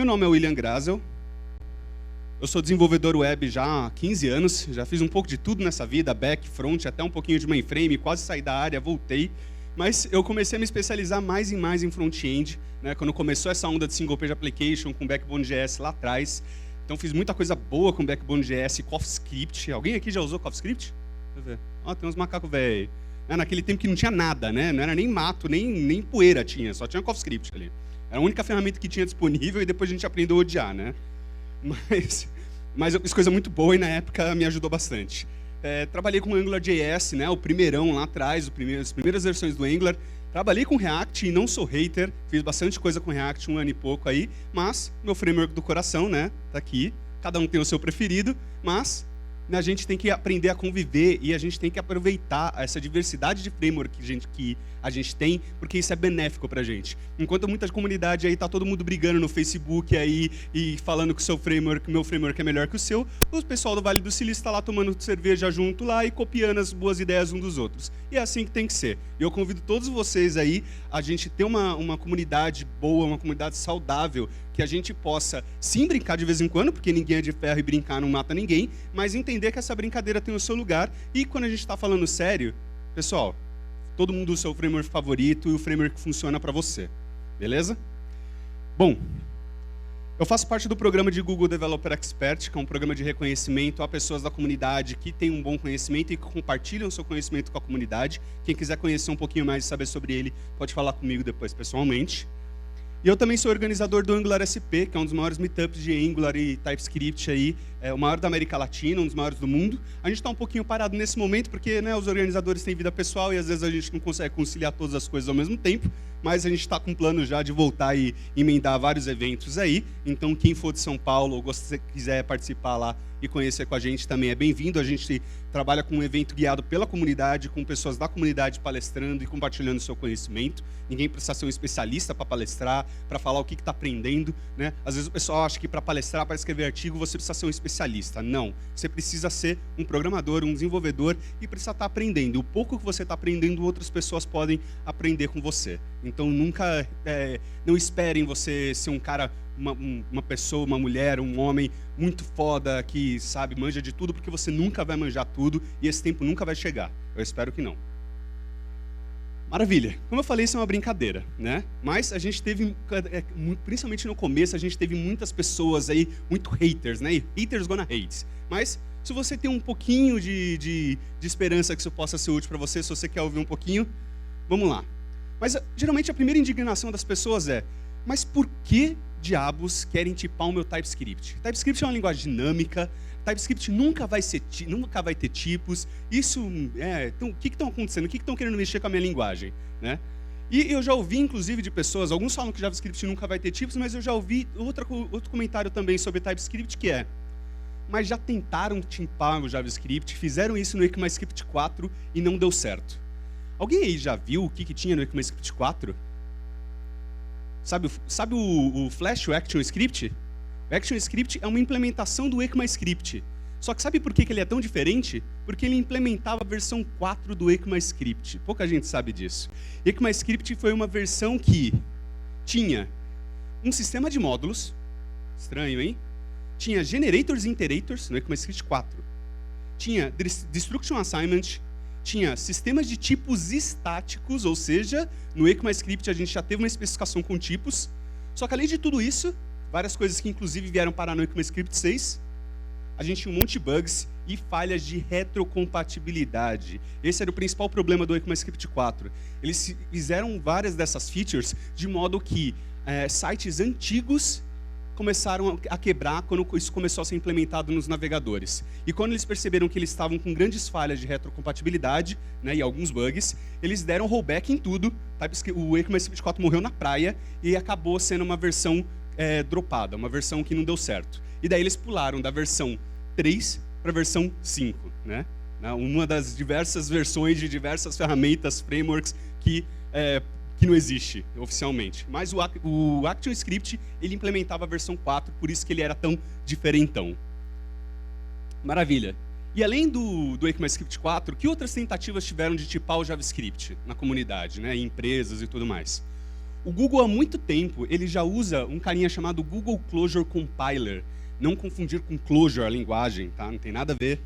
nome é William Grazel, eu sou desenvolvedor web já há 15 anos, já fiz um pouco de tudo nessa vida, back, front, até um pouquinho de mainframe, quase saí da área, voltei, mas eu comecei a me especializar mais em front-end, né, quando começou essa onda de single page application com Backbone.js lá atrás. Então fiz muita coisa boa com Backbone.js e CoffeeScript. Alguém aqui já usou CoffeeScript? Deixa eu ver. Ó, tem uns macacos velhos. Naquele tempo que não tinha nada, né? Não era nem mato, nem poeira tinha, só tinha CoffeeScript ali. Era a única ferramenta que tinha disponível e depois a gente aprendeu a odiar, né? Mas eu fiz coisa muito boa e na época me ajudou bastante. Trabalhei com AngularJS, né? O primeirão lá atrás, as primeiras versões do Angular. Trabalhei com React e não sou hater, fiz bastante coisa com React, 1 ano e pouco aí, mas meu framework do coração, né, tá aqui, cada um tem o seu preferido, mas a gente tem que aprender a conviver e a gente tem que aproveitar essa diversidade de framework que a gente tem, porque isso é benéfico pra gente. Enquanto muita comunidade aí tá todo mundo brigando no Facebook aí e falando que meu framework é melhor que o seu, o pessoal do Vale do Silício está lá tomando cerveja junto lá e copiando as boas ideias um dos outros. E é assim que tem que ser. E eu convido todos vocês aí a gente ter uma comunidade boa, uma comunidade saudável, que a gente possa sim brincar de vez em quando, porque ninguém é de ferro e brincar não mata ninguém, mas entender que essa brincadeira tem o seu lugar. E quando a gente está falando sério, pessoal, todo mundo usa o seu framework favorito e o framework que funciona para você. Beleza? Bom, eu faço parte do programa de Google Developer Expert, que é um programa de reconhecimento a pessoas da comunidade que têm um bom conhecimento e que compartilham o seu conhecimento com a comunidade. Quem quiser conhecer um pouquinho mais e saber sobre ele, pode falar comigo depois pessoalmente. E eu também sou organizador do Angular SP, que é um dos maiores meetups de Angular e TypeScript aí, o maior da América Latina, um dos maiores do mundo. A gente está um pouquinho parado nesse momento, porque né, os organizadores têm vida pessoal e às vezes a gente não consegue conciliar todas as coisas ao mesmo tempo, mas a gente está com um plano já de voltar e emendar vários eventos aí. Então, quem for de São Paulo ou quiser participar lá e conhecer com a gente também é bem-vindo. A gente trabalha com um evento guiado pela comunidade, com pessoas da comunidade palestrando e compartilhando o seu conhecimento. Ninguém precisa ser um especialista para palestrar, para falar o que está aprendendo, né? Às vezes o pessoal acha que para palestrar, para escrever artigo, você precisa ser um especialista. Não. Você precisa ser um programador, um desenvolvedor e precisa estar aprendendo. O pouco que você está aprendendo, outras pessoas podem aprender com você. Então, nunca não esperem você ser um cara, uma pessoa, uma mulher, um homem muito foda que, sabe, manja de tudo, porque você nunca vai manjar tudo e esse tempo nunca vai chegar. Eu espero que não. Maravilha. Como eu falei, isso é uma brincadeira, né? Mas a gente teve, principalmente no começo, a gente teve muitas pessoas aí, muito haters, né? E haters gonna hate. Mas se você tem um pouquinho de esperança que isso possa ser útil para você, se você quer ouvir um pouquinho, vamos lá. Mas geralmente a primeira indignação das pessoas é: mas por que diabos querem tipar o meu TypeScript? TypeScript é uma linguagem dinâmica, TypeScript nunca vai ter tipos, então, o que estão acontecendo? O que estão querendo mexer com a minha linguagem? Né? E eu já ouvi, inclusive, de pessoas, alguns falam que JavaScript nunca vai ter tipos, mas eu já ouvi outro comentário também sobre TypeScript, que é: mas já tentaram tipar o JavaScript, fizeram isso no ECMAScript 4 e não deu certo. Alguém aí já viu o que tinha no ECMAScript 4? Sabe o Flash, o ActionScript? O ActionScript é uma implementação do ECMAScript. Só que sabe por que ele é tão diferente? Porque ele implementava a versão 4 do ECMAScript. Pouca gente sabe disso. ECMAScript foi uma versão que tinha um sistema de módulos, estranho, hein? Tinha generators e iterators no ECMAScript 4. Tinha destruction assignment, tinha sistemas de tipos estáticos, ou seja, no ECMAScript a gente já teve uma especificação com tipos. Só que além de tudo isso, várias coisas que inclusive vieram parar no ECMAScript 6, a gente tinha um monte de bugs e falhas de retrocompatibilidade. Esse era o principal problema do ECMAScript 4. Eles fizeram várias dessas features de modo que sites antigos começaram a quebrar quando isso começou a ser implementado nos navegadores. E quando eles perceberam que eles estavam com grandes falhas de retrocompatibilidade, né, e alguns bugs, eles deram rollback em tudo. O ECMAScript 4 morreu na praia e acabou sendo uma versão dropada, uma versão que não deu certo. E daí eles pularam da versão 3 para a versão 5, né? Uma das diversas versões de diversas ferramentas, frameworks que não existe oficialmente. Mas o ActionScript, ele implementava a versão 4, por isso que ele era tão diferentão. Maravilha. E além do ECMAScript 4, que outras tentativas tiveram de tipar o JavaScript na comunidade, né, em empresas e tudo mais? O Google, há muito tempo, ele já usa um carinha chamado Google Closure Compiler. Não confundir com Clojure, a linguagem, tá? Não tem nada a ver.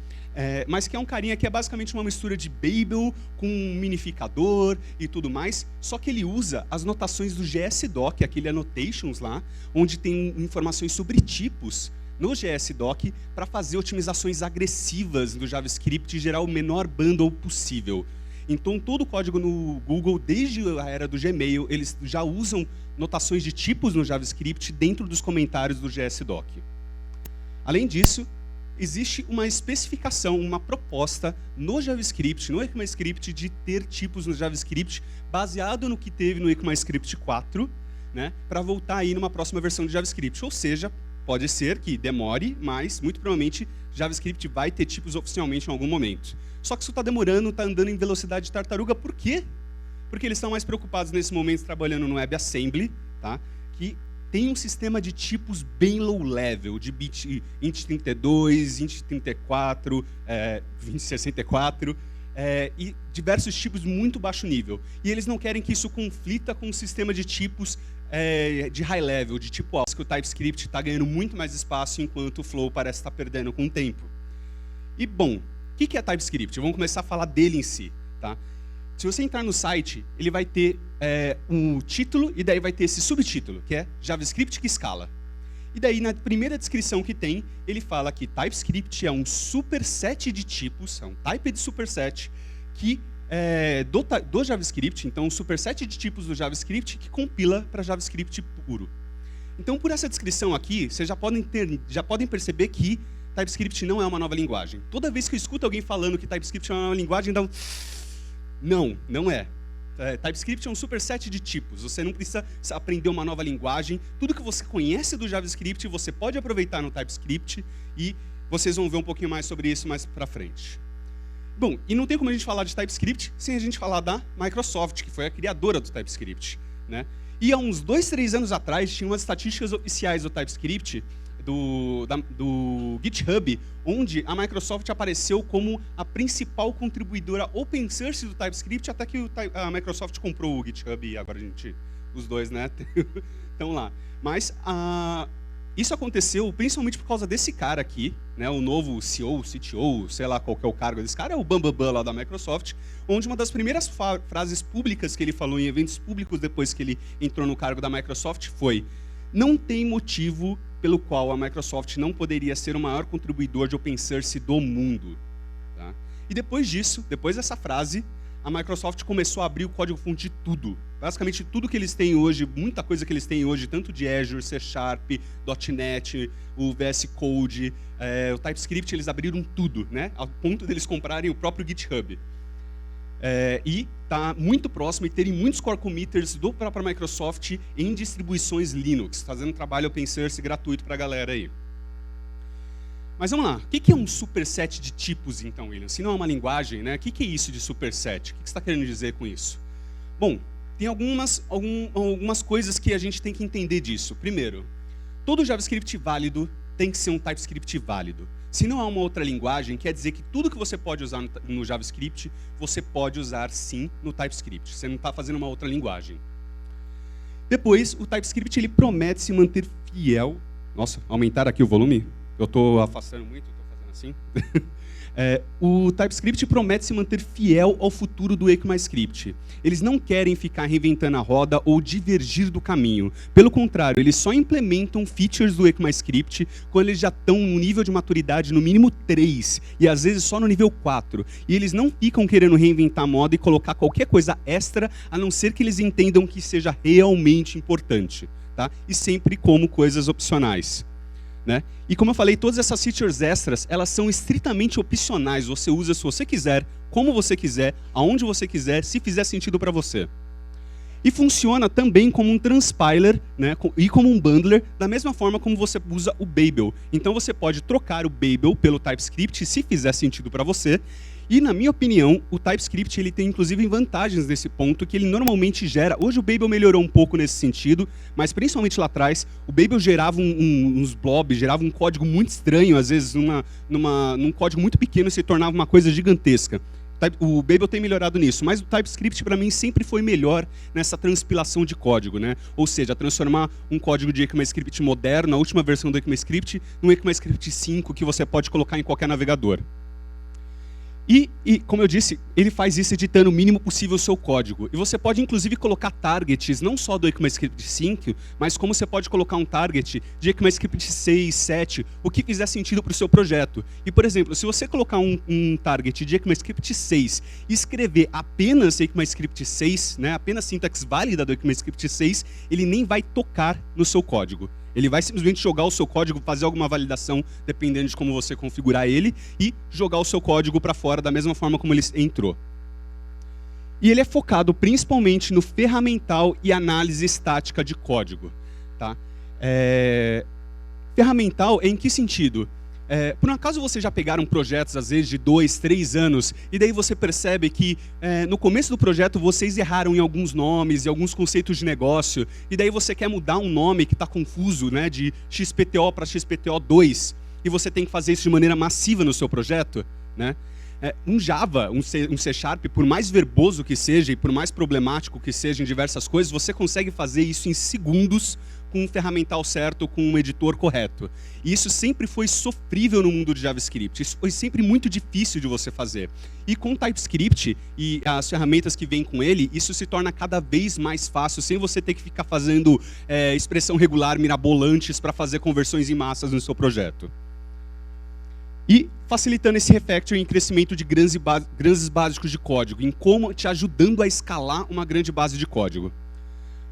Mas que é um carinha que é basicamente uma mistura de Babel com um minificador e tudo mais, só que ele usa as notações do GSDoc, aquele annotations lá, onde tem informações sobre tipos no GSDoc para fazer otimizações agressivas do JavaScript e gerar o menor bundle possível. Então, todo o código no Google, desde a era do Gmail, eles já usam notações de tipos no JavaScript dentro dos comentários do GSDoc. Além disso, existe uma especificação, uma proposta no JavaScript, no ECMAScript, de ter tipos no JavaScript baseado no que teve no ECMAScript 4, né, para voltar aí numa próxima versão de JavaScript. Ou seja, pode ser que demore, mas muito provavelmente JavaScript vai ter tipos oficialmente em algum momento. Só que isso está demorando, está andando em velocidade de tartaruga. Por quê? Porque eles estão mais preocupados nesse momento trabalhando no WebAssembly, tá? Que tem um sistema de tipos bem low level, de bit int32, int34, int64, e diversos tipos muito baixo nível. E eles não querem que isso conflita com o sistema de tipos de high level, de tipo alto, que o TypeScript está ganhando muito mais espaço, enquanto o Flow parece estar perdendo com o tempo. E, bom, o que é TypeScript? Vamos começar a falar dele em si, tá? Se você entrar no site, ele vai ter um título e daí vai ter esse subtítulo, que é JavaScript que escala. E daí, na primeira descrição que tem, ele fala que TypeScript é um superset de tipos, é um typed superset que do JavaScript, então um superset de tipos do JavaScript que compila para JavaScript puro. Então, por essa descrição aqui, vocês já podem perceber que TypeScript não é uma nova linguagem. Toda vez que eu escuto alguém falando que TypeScript é uma nova linguagem, dá um... Não é. TypeScript é um superset de tipos. Você não precisa aprender uma nova linguagem. Tudo que você conhece do JavaScript, você pode aproveitar no TypeScript e vocês vão ver um pouquinho mais sobre isso mais para frente. Bom, e não tem como a gente falar de TypeScript sem a gente falar da Microsoft, que foi a criadora do TypeScript, né? E há uns 2, 3 anos atrás, tinha umas estatísticas oficiais do TypeScript, do GitHub, onde a Microsoft apareceu como a principal contribuidora open source do TypeScript, até que a Microsoft comprou o GitHub e agora os dois, né, estão lá. Mas isso aconteceu principalmente por causa desse cara aqui, né, o novo CEO, CTO, sei lá qual que é o cargo desse cara, é o Bambambam lá da Microsoft, onde uma das primeiras frases públicas que ele falou em eventos públicos depois que ele entrou no cargo da Microsoft foi: não tem motivo pelo qual a Microsoft não poderia ser o maior contribuidor de open source do mundo. Tá? E depois disso, depois dessa frase, a Microsoft começou a abrir o código-fonte de tudo. Basicamente tudo que eles têm hoje, muita coisa que eles têm hoje, tanto de Azure, C#, .NET, o VS Code, o TypeScript, eles abriram tudo, né? Ao ponto deles comprarem o próprio GitHub. E está muito próximo e terem muitos core committers do próprio Microsoft em distribuições Linux, fazendo trabalho open source gratuito para a galera aí. Mas vamos lá, o que é um superset de tipos, então, William? Se não é uma linguagem, né? O que é isso de superset? O que você está querendo dizer com isso? Bom, tem algumas coisas que a gente tem que entender disso. Primeiro, todo JavaScript válido tem que ser um TypeScript válido. Se não há uma outra linguagem, quer dizer que tudo que você pode usar no JavaScript, você pode usar sim no TypeScript. Você não está fazendo uma outra linguagem. Depois, o TypeScript ele promete se manter fiel... Nossa, aumentar aqui o volume? Eu estou afastando muito, estou fazendo assim. O TypeScript promete se manter fiel ao futuro do ECMAScript. Eles não querem ficar reinventando a roda ou divergir do caminho. Pelo contrário, eles só implementam features do ECMAScript quando eles já estão no nível de maturidade no mínimo 3, e às vezes só no nível 4. E eles não ficam querendo reinventar a moda e colocar qualquer coisa extra, a não ser que eles entendam que seja realmente importante. Tá? E sempre como coisas opcionais. Né? E como eu falei, todas essas features extras, elas são estritamente opcionais. Você usa se você quiser, como você quiser, aonde você quiser, se fizer sentido para você. E funciona também como um transpiler, né, e como um bundler, da mesma forma como você usa o Babel. Então você pode trocar o Babel pelo TypeScript, se fizer sentido para você. E, na minha opinião, o TypeScript ele tem, inclusive, vantagens nesse ponto, que ele normalmente gera... Hoje o Babel melhorou um pouco nesse sentido, mas principalmente lá atrás, o Babel gerava uns blobs, gerava um código muito estranho, às vezes num código muito pequeno se tornava uma coisa gigantesca. O o Babel tem melhorado nisso, mas o TypeScript para mim sempre foi melhor nessa transpilação de código, né? Ou seja, transformar um código de ECMAScript moderno, a última versão do ECMAScript, num ECMAScript 5 que você pode colocar em qualquer navegador. E, como eu disse, ele faz isso editando o mínimo possível o seu código. E você pode, inclusive, colocar targets, não só do ECMAScript 5, mas como você pode colocar um target de ECMAScript 6, 7, o que fizer sentido para o seu projeto. E, por exemplo, se você colocar um target de ECMAScript 6 e escrever apenas ECMAScript 6, né, apenas sintaxe válida do ECMAScript 6, ele nem vai tocar no seu código. Ele vai simplesmente jogar o seu código, fazer alguma validação, dependendo de como você configurar ele, e jogar o seu código para fora da mesma forma como ele entrou. E ele é focado principalmente no ferramental e análise estática de código. Tá? Ferramental em que sentido? Por um acaso vocês já pegaram projetos, às vezes, de 2, 3 anos, e daí você percebe que no começo do projeto vocês erraram em alguns nomes, em alguns conceitos de negócio, e daí você quer mudar um nome que está confuso, né, de XPTO para XPTO2, e você tem que fazer isso de maneira massiva no seu projeto, né? Um Java, um C Sharp, por mais verboso que seja e por mais problemático que seja em diversas coisas, você consegue fazer isso em segundos com um ferramental certo, com um editor correto. E isso sempre foi sofrível no mundo de JavaScript. Isso foi sempre muito difícil de você fazer. E com TypeScript e as ferramentas que vêm com ele, isso se torna cada vez mais fácil, sem você ter que ficar fazendo expressão regular mirabolantes para fazer conversões em massas no seu projeto. E facilitando esse refactoring em crescimento de grandes básicos de código, em como te ajudando a escalar uma grande base de código.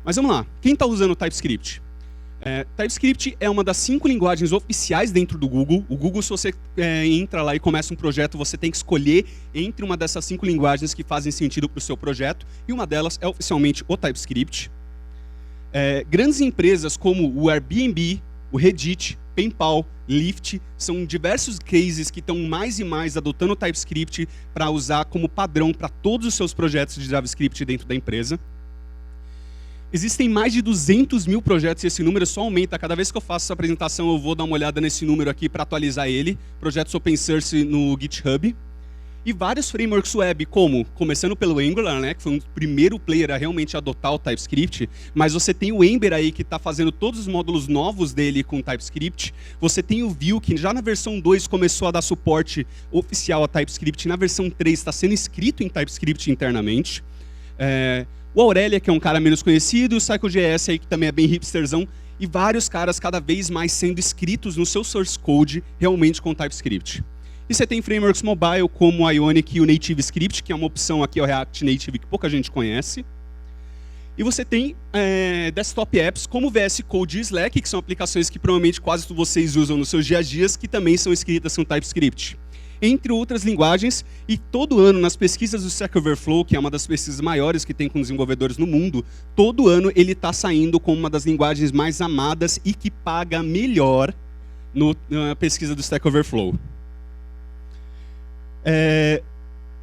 Mas vamos lá, quem está usando o TypeScript? TypeScript é uma das 5 linguagens oficiais dentro do Google. O Google, se você entra lá e começa um projeto, você tem que escolher entre uma dessas 5 linguagens que fazem sentido para o seu projeto, e uma delas é oficialmente o TypeScript. Grandes empresas como o Airbnb, o Reddit, PayPal, Lyft, são diversos cases que estão mais e mais adotando o TypeScript para usar como padrão para todos os seus projetos de JavaScript dentro da empresa. Existem mais de 200 mil projetos e esse número só aumenta. Cada vez que eu faço essa apresentação, eu vou dar uma olhada nesse número aqui para atualizar ele. Projetos open source no GitHub. E vários frameworks web, como, começando pelo Angular, né, que foi o primeiro player a realmente adotar o TypeScript, mas você tem o Ember aí, que está fazendo todos os módulos novos dele com TypeScript. Você tem o Vue, que já na versão 2 começou a dar suporte oficial a TypeScript. Na versão 3 está sendo escrito em TypeScript internamente. O Aurelia, que é um cara menos conhecido, o Cycle.js aí, que também é bem hipsterzão, e vários caras cada vez mais sendo escritos no seu source code realmente com TypeScript. E você tem frameworks mobile como o Ionic e o NativeScript, que é uma opção aqui ao React Native que pouca gente conhece. E você tem desktop apps como o VS Code e Slack, que são aplicações que provavelmente quase todos vocês usam nos seus dias a dias, que também são escritas com TypeScript. Entre outras linguagens, e todo ano nas pesquisas do Stack Overflow, que é uma das pesquisas maiores que tem com desenvolvedores no mundo, todo ano ele está saindo como uma das linguagens mais amadas e que paga melhor na pesquisa do Stack Overflow.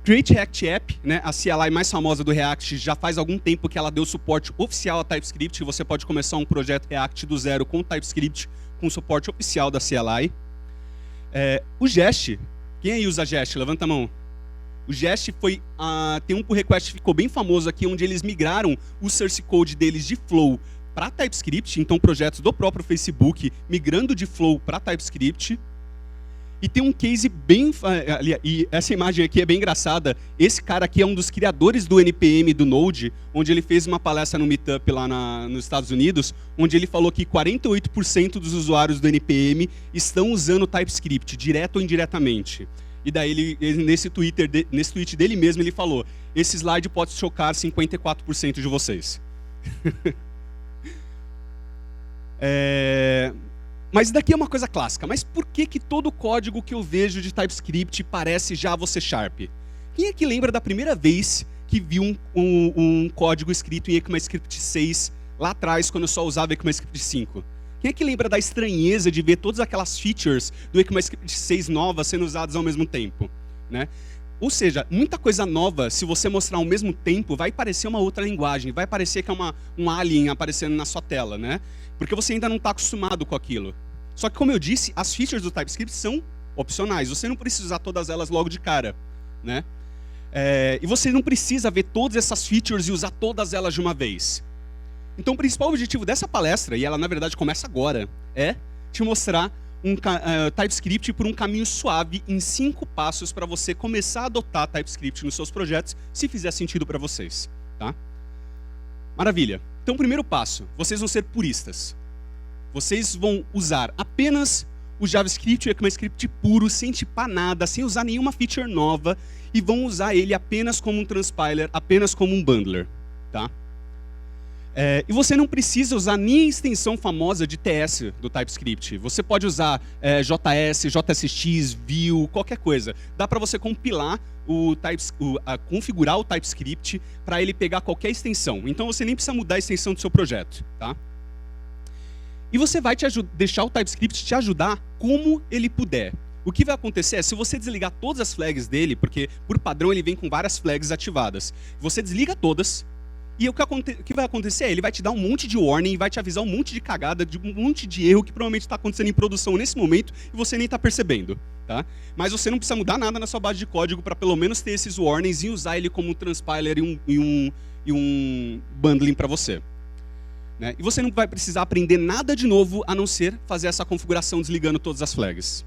Create React App, né, a CLI mais famosa do React, já faz algum tempo que ela deu suporte oficial a TypeScript. Você pode começar um projeto React do zero com TypeScript, com suporte oficial da CLI. O Jest, quem aí usa Jest? Levanta a mão. O Jest tem um pull request que ficou bem famoso aqui, onde eles migraram o source code deles de Flow para TypeScript, então projetos do próprio Facebook, migrando de Flow para TypeScript. E tem um case bem... E essa imagem aqui é bem engraçada. Esse cara aqui é um dos criadores do NPM do Node, onde ele fez uma palestra no Meetup lá nos Estados Unidos, onde ele falou que 48% dos usuários do NPM estão usando TypeScript, direto ou indiretamente. E daí, nesse tweet dele mesmo, ele falou: esse slide pode chocar 54% de vocês. Mas daqui é uma coisa clássica. Mas por que todo código que eu vejo de TypeScript parece Java ou C Sharp? Quem é que lembra da primeira vez que viu um código escrito em ECMAScript 6 lá atrás, quando eu só usava ECMAScript 5? Quem é que lembra da estranheza de ver todas aquelas features do ECMAScript 6 novas sendo usadas ao mesmo tempo? Né? Ou seja, muita coisa nova, se você mostrar ao mesmo tempo, vai parecer uma outra linguagem, vai parecer que é um alien aparecendo na sua tela, né? Porque você ainda não está acostumado com aquilo. Só que, como eu disse, as features do TypeScript são opcionais. Você não precisa usar todas elas logo de cara, né? E você não precisa ver todas essas features e usar todas elas de uma vez. Então, o principal objetivo dessa palestra, e ela na verdade começa agora, é te mostrar TypeScript por um caminho suave em 5 passos para você começar a adotar TypeScript nos seus projetos, se fizer sentido para vocês. Tá? Maravilha. Então, primeiro passo, vocês vão ser puristas. Vocês vão usar apenas o JavaScript, o ECMAScript puro, sem tipar nada, sem usar nenhuma feature nova, e vão usar ele apenas como um transpiler, apenas como um bundler. Tá? E você não precisa usar nem a extensão famosa de TS do TypeScript. Você pode usar JS, JSX, Vue, qualquer coisa. Dá para você compilar configurar o TypeScript para ele pegar qualquer extensão. Então você nem precisa mudar a extensão do seu projeto. Tá? E você vai deixar o TypeScript te ajudar como ele puder. O que vai acontecer é, se você desligar todas as flags dele, porque por padrão ele vem com várias flags ativadas, você desliga todas, e o que vai acontecer é, ele vai te dar um monte de warning, vai te avisar um monte de cagada, de um monte de erro que provavelmente está acontecendo em produção nesse momento e você nem está percebendo. Tá? Mas você não precisa mudar nada na sua base de código para pelo menos ter esses warnings e usar ele como um transpiler e um bundling para você. Né? E você não vai precisar aprender nada de novo a não ser fazer essa configuração desligando todas as flags.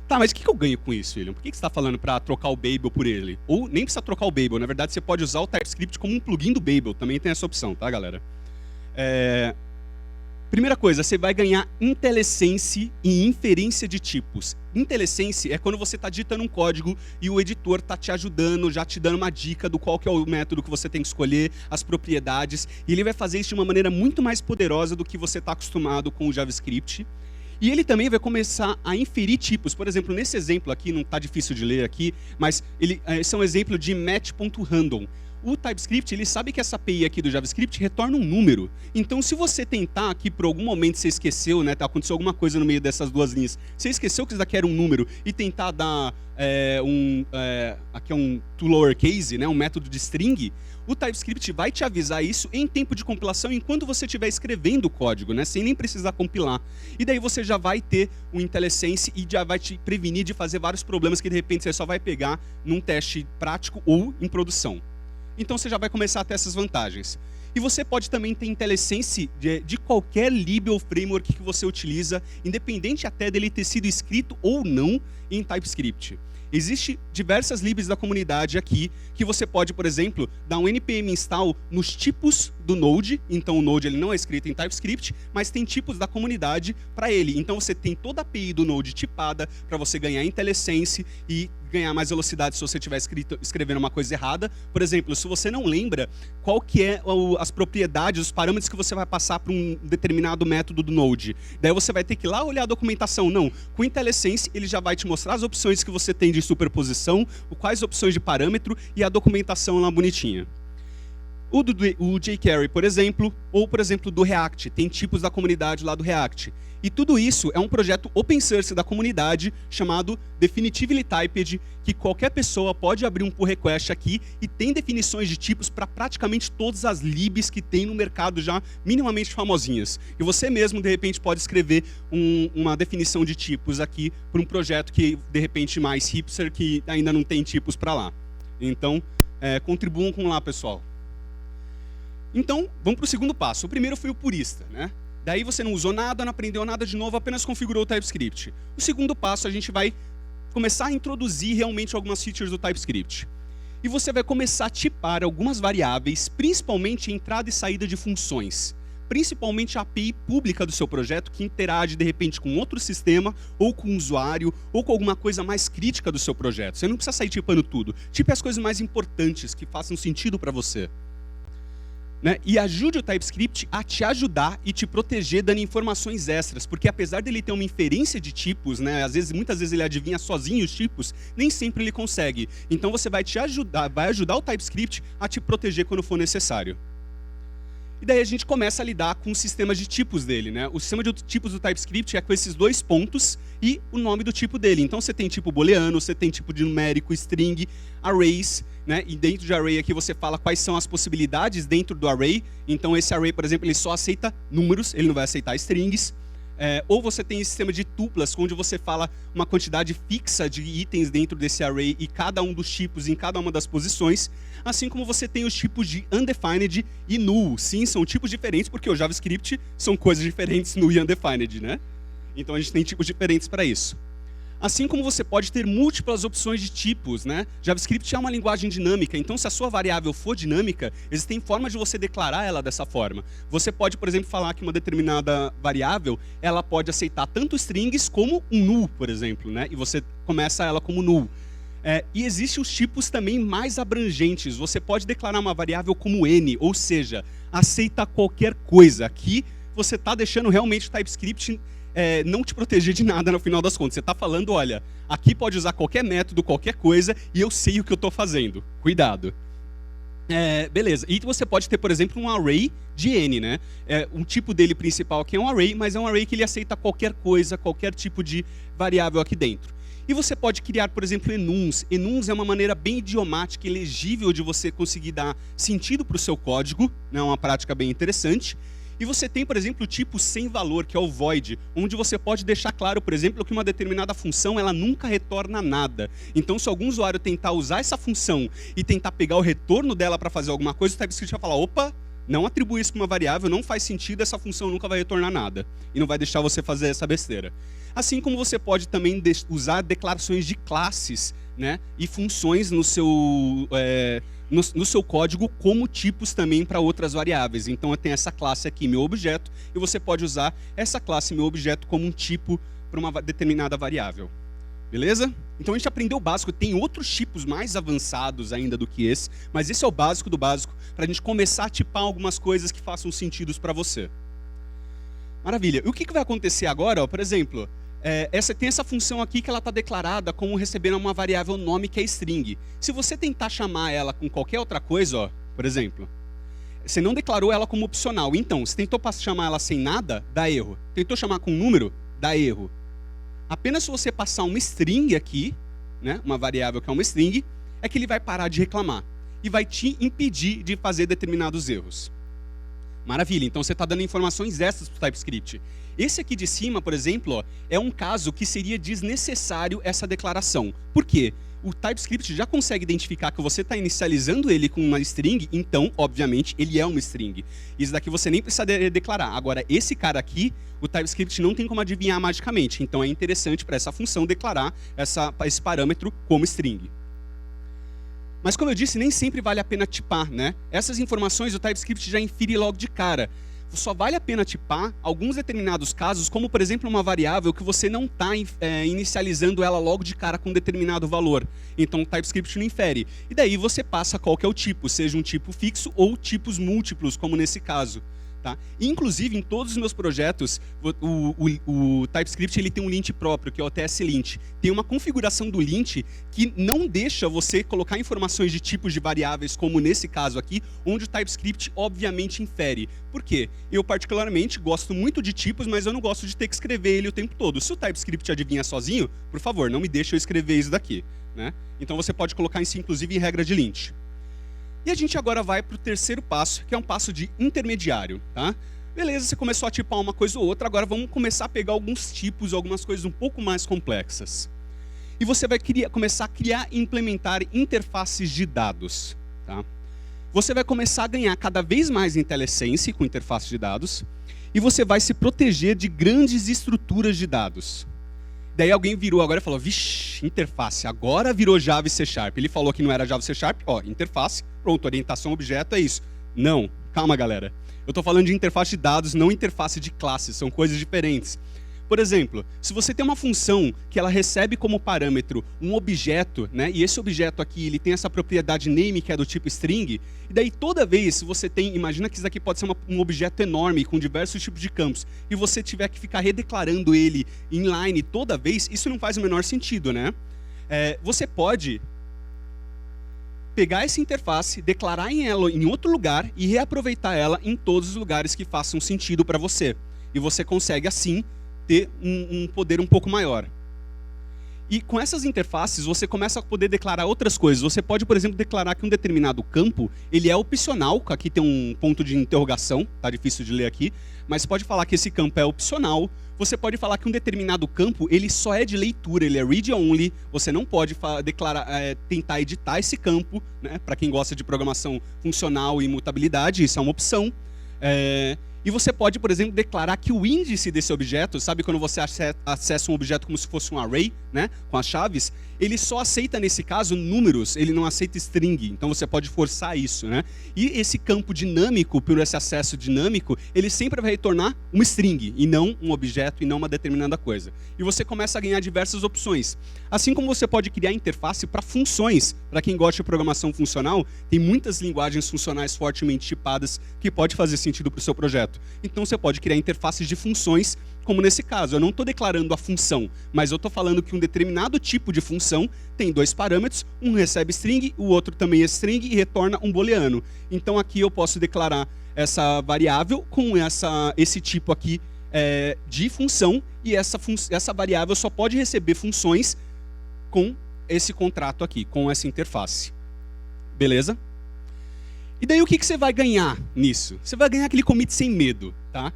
Tá, mas o que eu ganho com isso, William? Por que você está falando para trocar o Babel por ele? Ou nem precisa trocar o Babel, na verdade você pode usar o TypeScript como um plugin do Babel, também tem essa opção, tá, galera? Primeira coisa, você vai ganhar IntelliSense e inferência de tipos. IntelliSense é quando você está digitando um código e o editor está te ajudando, já te dando uma dica do qual que é o método que você tem que escolher, as propriedades, e ele vai fazer isso de uma maneira muito mais poderosa do que você está acostumado com o JavaScript. E ele também vai começar a inferir tipos. Por exemplo, nesse exemplo aqui, não está difícil de ler aqui, mas esse é um exemplo de match.random. O TypeScript, ele sabe que essa API aqui do JavaScript retorna um número. Então, se você tentar aqui, por algum momento você esqueceu, né, aconteceu alguma coisa no meio dessas duas linhas, você esqueceu que isso daqui era um número e tentar dar aqui é um to lowercase, né, um método de string, o TypeScript vai te avisar isso em tempo de compilação enquanto você estiver escrevendo o código, né, sem nem precisar compilar. E daí você já vai ter o IntelliSense e já vai te prevenir de fazer vários problemas que de repente você só vai pegar num teste prático ou em produção. Então você já vai começar a ter essas vantagens. E você pode também ter IntelliSense de qualquer lib ou framework que você utiliza, independente até dele ter sido escrito ou não em TypeScript. Existem diversas libs da comunidade aqui, que você pode, por exemplo, dar um npm install nos tipos do Node. Então o Node ele não é escrito em TypeScript, mas tem tipos da comunidade para ele. Então você tem toda a API do Node tipada para você ganhar IntelliSense e ganhar mais velocidade se você estiver escrevendo uma coisa errada. Por exemplo, se você não lembra qual que é as propriedades, os parâmetros que você vai passar para um determinado método do Node, daí você vai ter que ir lá olhar a documentação. Não, com o IntelliSense ele já vai te mostrar as opções que você tem de superposição, quais opções de parâmetro e a documentação lá bonitinha. O jQuery, por exemplo, ou por exemplo do React, tem tipos da comunidade lá do React. E tudo isso é um projeto open source da comunidade chamado Definitively Typed, que qualquer pessoa pode abrir um pull request aqui e tem definições de tipos para praticamente todas as libs que tem no mercado já minimamente famosinhas. E você mesmo, de repente, pode escrever uma definição de tipos aqui para um projeto que, de repente, mais hipster, que ainda não tem tipos para lá. Então, contribuam com lá, pessoal. Então, vamos para o segundo passo. O primeiro foi o purista, né? Daí você não usou nada, não aprendeu nada de novo, apenas configurou o TypeScript. O segundo passo, a gente vai começar a introduzir realmente algumas features do TypeScript. E você vai começar a tipar algumas variáveis, principalmente entrada e saída de funções. Principalmente a API pública do seu projeto, que interage, de repente, com outro sistema, ou com o usuário, ou com alguma coisa mais crítica do seu projeto. Você não precisa sair tipando tudo. Tipe as coisas mais importantes, que façam sentido para você. Né? E ajude o TypeScript a te ajudar e te proteger dando informações extras, porque apesar dele ter uma inferência de tipos, né, muitas vezes ele adivinha sozinho os tipos, nem sempre ele consegue. Então você vai ajudar o TypeScript a te proteger quando for necessário. E daí a gente começa a lidar com os sistemas de tipos dele, né? O sistema de tipos do TypeScript é com esses dois pontos e o nome do tipo dele. Então você tem tipo booleano, você tem tipo de numérico, string, arrays, né? E dentro de array aqui você fala quais são as possibilidades dentro do array. Então esse array, por exemplo, ele só aceita números, ele não vai aceitar strings. Ou você tem esse sistema de tuplas, onde você fala uma quantidade fixa de itens dentro desse array e cada um dos tipos em cada uma das posições, assim como você tem os tipos de undefined e null. Sim, são tipos diferentes, porque o JavaScript são coisas diferentes, null e undefined, né? Então a gente tem tipos diferentes para isso. Assim como você pode ter múltiplas opções de tipos, né? JavaScript é uma linguagem dinâmica, então se a sua variável for dinâmica, existem formas de você declarar ela dessa forma. Você pode, por exemplo, falar que uma determinada variável, ela pode aceitar tanto strings como um null, por exemplo, né? E você começa ela como null. E existem os tipos também mais abrangentes. Você pode declarar uma variável como n, ou seja, aceita qualquer coisa. Aqui você está deixando realmente o TypeScript não te proteger de nada no final das contas. Você está falando, olha, aqui pode usar qualquer método, qualquer coisa, e eu sei o que eu estou fazendo. Cuidado. Beleza. E você pode ter, por exemplo, um array de n, né? Um tipo dele principal aqui é um array, mas é um array que ele aceita qualquer coisa, qualquer tipo de variável aqui dentro. E você pode criar, por exemplo, enums. Enums é uma maneira bem idiomática e legível de você conseguir dar sentido para o seu código, né? Uma prática bem interessante. E você tem, por exemplo, o tipo sem valor, que é o void, onde você pode deixar claro, por exemplo, que uma determinada função ela nunca retorna nada. Então, se algum usuário tentar usar essa função e tentar pegar o retorno dela para fazer alguma coisa, o TypeScript vai falar, opa, não atribui isso para uma variável, não faz sentido, essa função nunca vai retornar nada. E não vai deixar você fazer essa besteira. Assim como você pode também usar declarações de classes, né, e funções no seu código como tipos também para outras variáveis. Então eu tenho essa classe aqui, meu objeto, e você pode usar essa classe, meu objeto, como um tipo para uma determinada variável. Beleza? Então a gente aprendeu o básico, tem outros tipos mais avançados ainda do que esse, mas esse é o básico do básico para a gente começar a tipar algumas coisas que façam sentido para você. Maravilha. E o que vai acontecer agora? Ó, por exemplo, tem essa função aqui que ela está declarada como recebendo uma variável nome que é string. Se você tentar chamar ela com qualquer outra coisa, ó, por exemplo, você não declarou ela como opcional. Então, se tentou chamar ela sem nada, dá erro. Tentou chamar com um número, dá erro. Apenas se você passar uma string aqui, né, uma variável que é uma string, é que ele vai parar de reclamar. E vai te impedir de fazer determinados erros. Maravilha, então você está dando informações extras para o TypeScript. Esse aqui de cima, por exemplo, ó, é um caso que seria desnecessário essa declaração. Por quê? O TypeScript já consegue identificar que você está inicializando ele com uma string, então, obviamente, ele é uma string. Isso daqui você nem precisa declarar. Agora, esse cara aqui, o TypeScript não tem como adivinhar magicamente. Então, é interessante para essa função declarar esse parâmetro como string. Mas, como eu disse, nem sempre vale a pena tipar, né? Essas informações o TypeScript já infere logo de cara. Só vale a pena tipar alguns determinados casos, como, por exemplo, uma variável que você não está inicializando ela logo de cara com um determinado valor. Então, o TypeScript não infere. E daí você passa qual que é o tipo, seja um tipo fixo ou tipos múltiplos, como nesse caso. Tá? Inclusive, em todos os meus projetos, o TypeScript ele tem um lint próprio, que é o TS-lint. Tem uma configuração do lint que não deixa você colocar informações de tipos de variáveis, como nesse caso aqui, onde o TypeScript obviamente infere. Por quê? Eu particularmente gosto muito de tipos, mas eu não gosto de ter que escrever ele o tempo todo. Se o TypeScript adivinha sozinho, por favor, não me deixe eu escrever isso daqui. Né? Então você pode colocar isso, inclusive, em regra de lint. E a gente agora vai para o terceiro passo, que é um passo de intermediário. Tá? Beleza, você começou a tipar uma coisa ou outra, agora vamos começar a pegar alguns tipos, algumas coisas um pouco mais complexas. E você vai começar a criar e implementar interfaces de dados. Tá? Você vai começar a ganhar cada vez mais IntelliSense com interface de dados, e você vai se proteger de grandes estruturas de dados. Daí alguém virou agora e falou, vixe, interface, agora virou Java e C#. Ele falou que não era Java e C#, ó, interface, pronto, orientação objeto, é isso. Não, calma galera. Eu estou falando de interface de dados, não interface de classes, são coisas diferentes. Por exemplo, se você tem uma função que ela recebe como parâmetro um objeto, né, e esse objeto aqui ele tem essa propriedade name que é do tipo string, e daí toda vez se você tem, imagina que isso aqui pode ser um objeto enorme com diversos tipos de campos, e você tiver que ficar redeclarando ele inline toda vez, isso não faz o menor sentido, né? Você pode pegar essa interface, declarar ela em outro lugar e reaproveitar ela em todos os lugares que façam sentido para você. E você consegue assim ter um poder um pouco maior. E com essas interfaces, você começa a poder declarar outras coisas. Você pode, por exemplo, declarar que um determinado campo, ele é opcional. Aqui tem um ponto de interrogação, tá difícil de ler aqui. Mas pode falar que esse campo é opcional. Você pode falar que um determinado campo, ele só é de leitura, ele é read-only. Você não pode declarar, tentar editar esse campo, né? Para quem gosta de programação funcional e imutabilidade, isso é uma opção. E você pode, por exemplo, declarar que o índice desse objeto, sabe quando você acessa um objeto como se fosse um array, né, com as chaves, ele só aceita, nesse caso, números, ele não aceita string, então você pode forçar isso, né? E esse campo dinâmico, por esse acesso dinâmico, ele sempre vai retornar uma string, e não um objeto, e não uma determinada coisa. E você começa a ganhar diversas opções. Assim como você pode criar interface para funções. Para quem gosta de programação funcional, tem muitas linguagens funcionais fortemente tipadas que pode fazer sentido para o seu projeto. Então você pode criar interfaces de funções, como nesse caso. Eu não estou declarando a função, mas eu estou falando que um determinado tipo de função tem dois parâmetros, um recebe string, o outro também é string e retorna um booleano. Então aqui eu posso declarar essa variável com esse tipo aqui de função, e essa variável só pode receber funções com esse contrato aqui, com essa interface. Beleza? E daí o que você vai ganhar nisso? Você vai ganhar aquele commit sem medo, tá?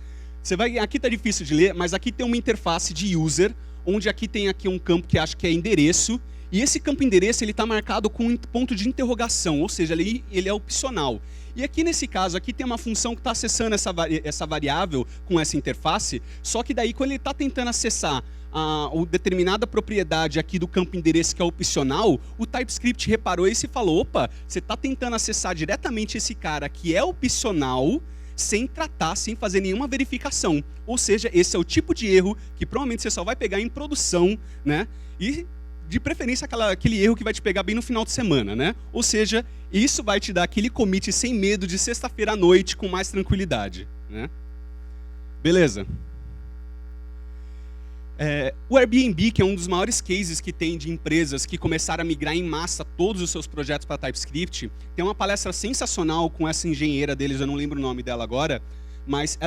Aqui está difícil de ler, mas aqui tem uma interface de user, onde aqui tem um campo que acho que é endereço, e esse campo endereço está marcado com um ponto de interrogação, ou seja, ele é opcional. E aqui nesse caso, aqui tem uma função que está acessando essa variável com essa interface, só que daí quando ele está tentando acessar uma determinada propriedade aqui do campo endereço que é opcional, o TypeScript reparou isso e falou, opa, você está tentando acessar diretamente esse cara que é opcional, sem fazer nenhuma verificação. Ou seja, esse é o tipo de erro que provavelmente você só vai pegar em produção, né? E de preferência aquele erro que vai te pegar bem no final de semana, né? Ou seja, isso vai te dar aquele commit sem medo de sexta-feira à noite com mais tranquilidade, né? Beleza. O Airbnb, que é um dos maiores cases que tem de empresas que começaram a migrar em massa todos os seus projetos para TypeScript, tem uma palestra sensacional com essa engenheira deles, eu não lembro o nome dela agora, mas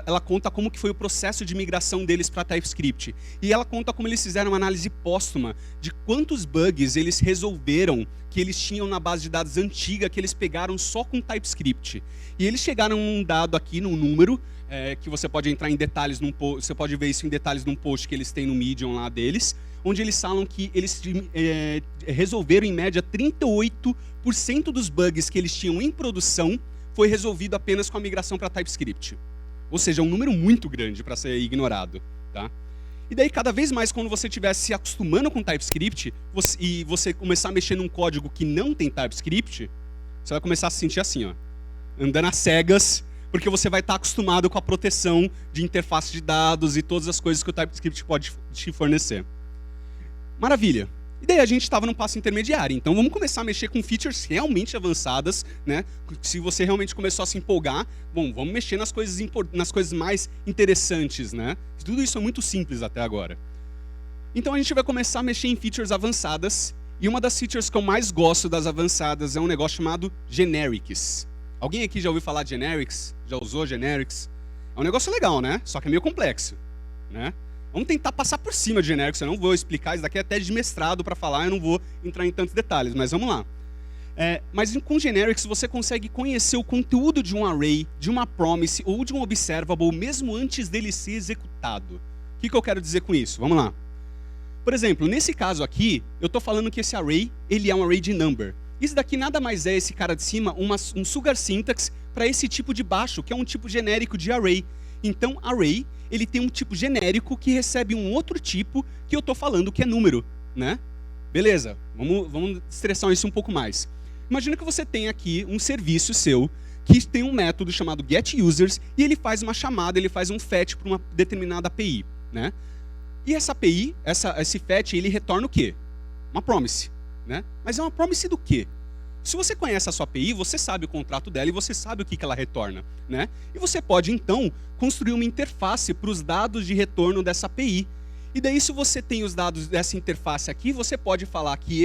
ela conta como que foi o processo de migração deles para TypeScript. E ela conta como eles fizeram uma análise póstuma de quantos bugs eles resolveram que eles tinham na base de dados antiga, que eles pegaram só com TypeScript. E eles chegaram a um dado aqui, num número, que você pode entrar em detalhes, você pode ver isso em detalhes num post que eles têm no Medium lá deles, onde eles falam que eles resolveram, em média, 38% dos bugs que eles tinham em produção foi resolvido apenas com a migração para TypeScript. Ou seja, é um número muito grande para ser ignorado, tá? E daí, cada vez mais, quando você estiver se acostumando com TypeScript e você começar a mexer num código que não tem TypeScript, você vai começar a se sentir assim, ó, andando às cegas, porque você vai estar acostumado com a proteção de interface de dados e todas as coisas que o TypeScript pode te fornecer. Maravilha. E daí a gente estava num passo intermediário. Então vamos começar a mexer com features realmente avançadas, né? Se você realmente começou a se empolgar, bom, vamos mexer nas coisas mais interessantes, né? Tudo isso é muito simples até agora. Então a gente vai começar a mexer em features avançadas. E uma das features que eu mais gosto das avançadas é um negócio chamado generics. Alguém aqui já ouviu falar de generics? Já usou generics? É um negócio legal, né? Só que é meio complexo, né? Vamos tentar passar por cima de generics. Eu não vou explicar, isso daqui é até de mestrado para falar, eu não vou entrar em tantos detalhes, mas vamos lá. Mas com generics você consegue conhecer o conteúdo de um array, de uma promise ou de um observable, mesmo antes dele ser executado. O que eu quero dizer com isso? Vamos lá. Por exemplo, nesse caso aqui, eu estou falando que esse array, ele é um array de number. Isso daqui nada mais é, esse cara de cima, um sugar syntax para esse tipo de baixo, que é um tipo genérico de array. Então, array, ele tem um tipo genérico que recebe um outro tipo que eu estou falando que é número, né? Beleza, vamos estressar isso um pouco mais. Imagina que você tem aqui um serviço seu que tem um método chamado getUsers e ele faz uma chamada, ele faz um fetch para uma determinada API, né? E essa API, esse fetch, ele retorna o quê? Uma promise, né? Mas é uma promise do quê? Se você conhece a sua API, você sabe o contrato dela e você sabe o que ela retorna, né? E você pode, então, construir uma interface para os dados de retorno dessa API. E daí, se você tem os dados dessa interface aqui, você pode falar que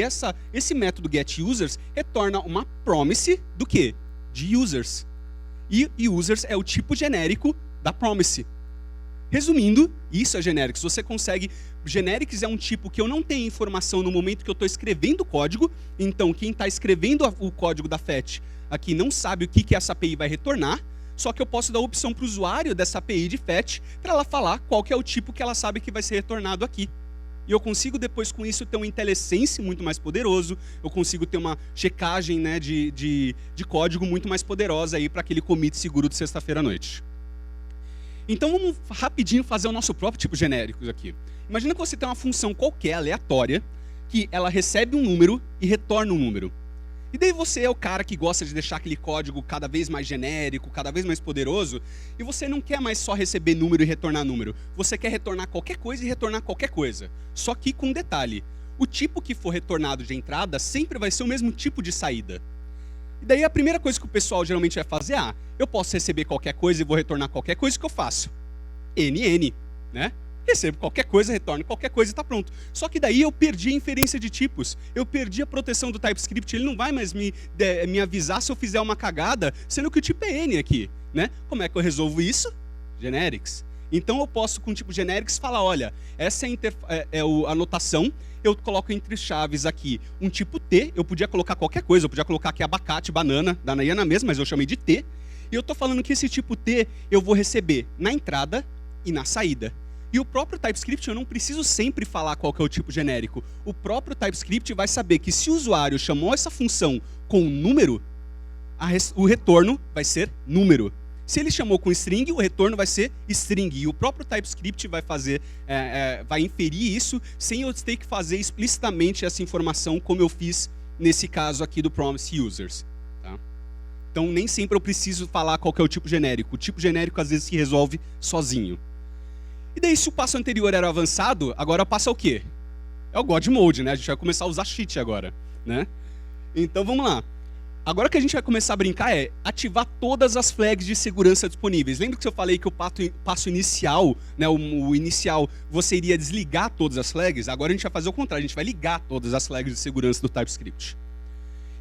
esse método getUsers retorna uma promise do quê? De users. E users é o tipo genérico da promise. Resumindo, isso é genérico. Você consegue generics é um tipo que eu não tenho informação no momento que eu estou escrevendo o código, então quem está escrevendo o código da FET aqui não sabe o que essa API vai retornar, só que eu posso dar a opção para o usuário dessa API de FET para ela falar qual que é o tipo que ela sabe que vai ser retornado aqui. E eu consigo depois com isso ter um IntelliSense muito mais poderoso, eu consigo ter uma checagem, né, de código muito mais poderosa para aquele commit seguro de sexta-feira à noite. Então vamos rapidinho fazer o nosso próprio tipo genérico aqui. Imagina que você tem uma função qualquer, aleatória, que ela recebe um número e retorna um número. E daí você é o cara que gosta de deixar aquele código cada vez mais genérico, cada vez mais poderoso, e você não quer mais só receber número e retornar número. Você quer retornar qualquer coisa e retornar qualquer coisa. Só que com um detalhe, o tipo que for retornado de entrada sempre vai ser o mesmo tipo de saída. E daí a primeira coisa que o pessoal geralmente vai fazer é, eu posso receber qualquer coisa e vou retornar qualquer coisa, que eu faço? NN, né? Recebo qualquer coisa, retorno qualquer coisa e está pronto. Só que daí eu perdi a inferência de tipos, eu perdi a proteção do TypeScript, ele não vai mais me avisar se eu fizer uma cagada, sendo que o tipo é N aqui, né? Como é que eu resolvo isso? Generics. Então eu posso com o tipo generics falar, olha, essa é a notação, eu coloco entre chaves aqui um tipo T, eu podia colocar qualquer coisa, eu podia colocar aqui abacate, banana, da Nayana mesmo, mas eu chamei de T, e eu estou falando que esse tipo T eu vou receber na entrada e na saída. E o próprio TypeScript, eu não preciso sempre falar qual que é o tipo genérico. O próprio TypeScript vai saber que se o usuário chamou essa função com um número, o retorno vai ser número. Se ele chamou com string, o retorno vai ser string. E o próprio TypeScript vai vai inferir isso sem eu ter que fazer explicitamente essa informação, como eu fiz nesse caso aqui do Promise Users. Tá? Então, nem sempre eu preciso falar qual que é o tipo genérico. O tipo genérico, às vezes, se resolve sozinho. E daí, se o passo anterior era avançado, agora passa o quê? É o God Mode, né? A gente vai começar a usar cheat agora, né? Então, vamos lá. Agora que a gente vai começar a brincar é ativar todas as flags de segurança disponíveis. Lembra que eu falei que o passo inicial, né, o inicial, você iria desligar todas as flags? Agora a gente vai fazer o contrário, a gente vai ligar todas as flags de segurança do TypeScript.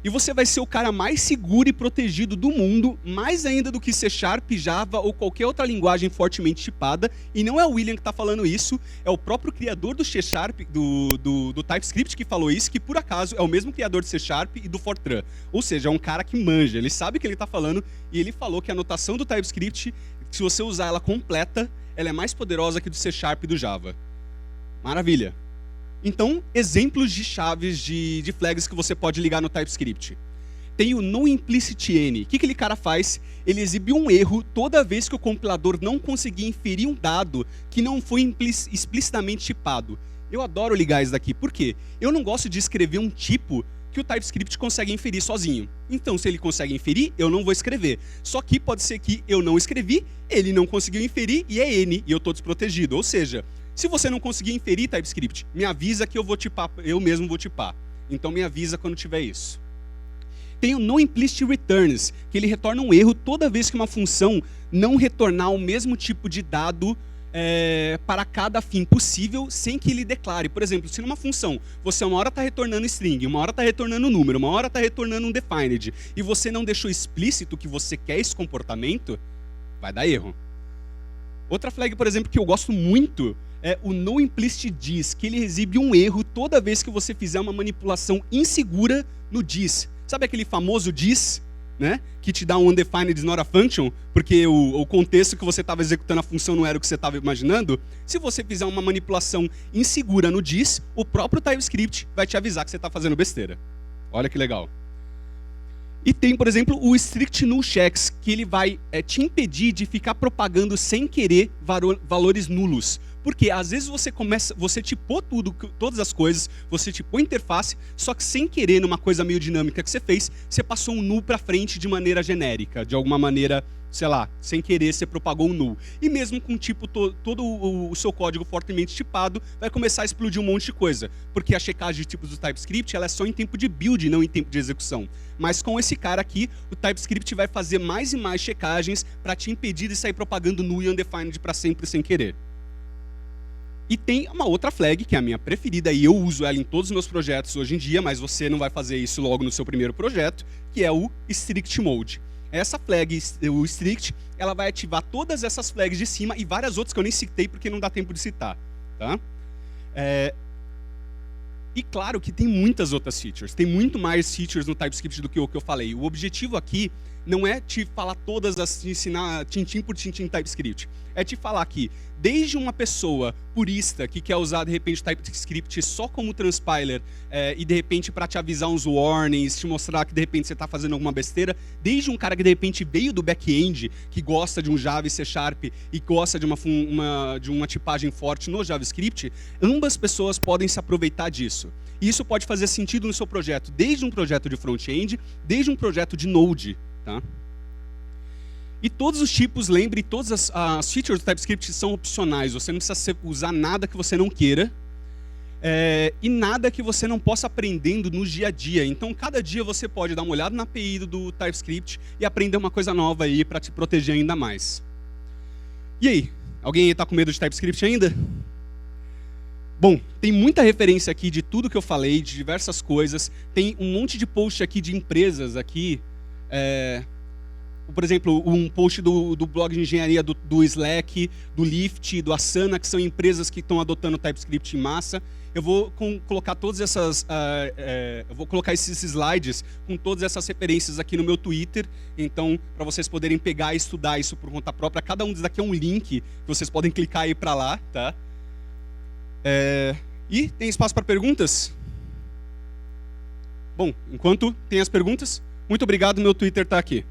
E você vai ser o cara mais seguro e protegido do mundo, mais ainda do que C#, Java ou qualquer outra linguagem fortemente tipada. E não é o William que está falando isso, é o próprio criador do C#, do TypeScript que falou isso, que por acaso é o mesmo criador de C# e do Fortran. Ou seja, é um cara que manja, ele sabe o que ele está falando e ele falou que a notação do TypeScript, se você usar ela completa, ela é mais poderosa que do C# e do Java. Maravilha. Então, exemplos de chaves de flags que você pode ligar no TypeScript. Tem o noImplicitN. O que aquele cara faz? Ele exibe um erro toda vez que o compilador não conseguir inferir um dado que não foi explicitamente tipado. Eu adoro ligar isso daqui. Por quê? Eu não gosto de escrever um tipo que o TypeScript consegue inferir sozinho. Então, se ele consegue inferir, eu não vou escrever. Só que pode ser que eu não escrevi, ele não conseguiu inferir e é N, e eu estou desprotegido. Ou seja, se você não conseguir inferir TypeScript, me avisa que eu mesmo vou tipar. Então me avisa quando tiver isso. Tem o noImplicitReturns, que ele retorna um erro toda vez que uma função não retornar o mesmo tipo de dado para cada fim possível, sem que ele declare. Por exemplo, se numa função você uma hora está retornando string, uma hora está retornando número, uma hora está retornando um defined, e você não deixou explícito que você quer esse comportamento, vai dar erro. Outra flag, por exemplo, que eu gosto muito é o noImplicitDis, que ele exibe um erro toda vez que você fizer uma manipulação insegura no dis. Sabe aquele famoso dis, né? Que te dá um undefined is not a function, porque o contexto que você estava executando a função não era o que você estava imaginando? Se você fizer uma manipulação insegura no dis, o próprio TypeScript vai te avisar que você está fazendo besteira. Olha que legal. E tem, por exemplo, o strict null checks, que ele vai te impedir de ficar propagando sem querer valores nulos. Porque às vezes você tipou todas as coisas, você tipou a interface, só que sem querer, numa coisa meio dinâmica que você fez, você passou um null para frente de maneira genérica, de alguma maneira, sei lá, sem querer você propagou um null. E mesmo com tipo todo o seu código fortemente tipado, vai começar a explodir um monte de coisa. Porque a checagem de tipos do TypeScript ela é só em tempo de build, não em tempo de execução. Mas com esse cara aqui, o TypeScript vai fazer mais e mais checagens para te impedir de sair propagando null e undefined para sempre sem querer. E tem uma outra flag, que é a minha preferida, e eu uso ela em todos os meus projetos hoje em dia, mas você não vai fazer isso logo no seu primeiro projeto, que é o strict mode. Essa flag, o strict, ela vai ativar todas essas flags de cima e várias outras que eu nem citei porque não dá tempo de citar. Tá? E claro que tem muitas outras features, tem muito mais features no TypeScript do que o que eu falei. O objetivo aqui não é te falar te ensinar tintim por tintim TypeScript. É te falar que, desde uma pessoa purista que quer usar, de repente, TypeScript só como transpiler e, de repente, para te avisar uns warnings, te mostrar que, de repente, você está fazendo alguma besteira, desde um cara que, de repente, veio do back-end, que gosta de um Java e C# e gosta de uma tipagem forte no JavaScript, ambas pessoas podem se aproveitar disso. E isso pode fazer sentido no seu projeto, desde um projeto de front-end, desde um projeto de Node. Tá? E todos os tipos, lembre, todas as features do TypeScript são opcionais. Você não precisa usar nada que você não queira e nada que você não possa aprendendo no dia a dia. Então, cada dia você pode dar uma olhada na API do TypeScript e aprender uma coisa nova aí para te proteger ainda mais. E aí? Alguém está com medo de TypeScript ainda? Bom, tem muita referência aqui de tudo que eu falei, de diversas coisas. Tem um monte de post aqui de empresas aqui. Por exemplo, um post do blog de engenharia do Slack, do Lyft, do Asana, que são empresas que estão adotando o TypeScript em massa. Eu vou colocar todas essas, eu vou colocar esses slides com todas essas referências aqui no meu Twitter. Então, para vocês poderem pegar e estudar isso por conta própria, cada um desses daqui é um link que vocês podem clicar aí para lá, tá? E tem espaço para perguntas? Bom, enquanto tem as perguntas, muito obrigado, meu Twitter está aqui.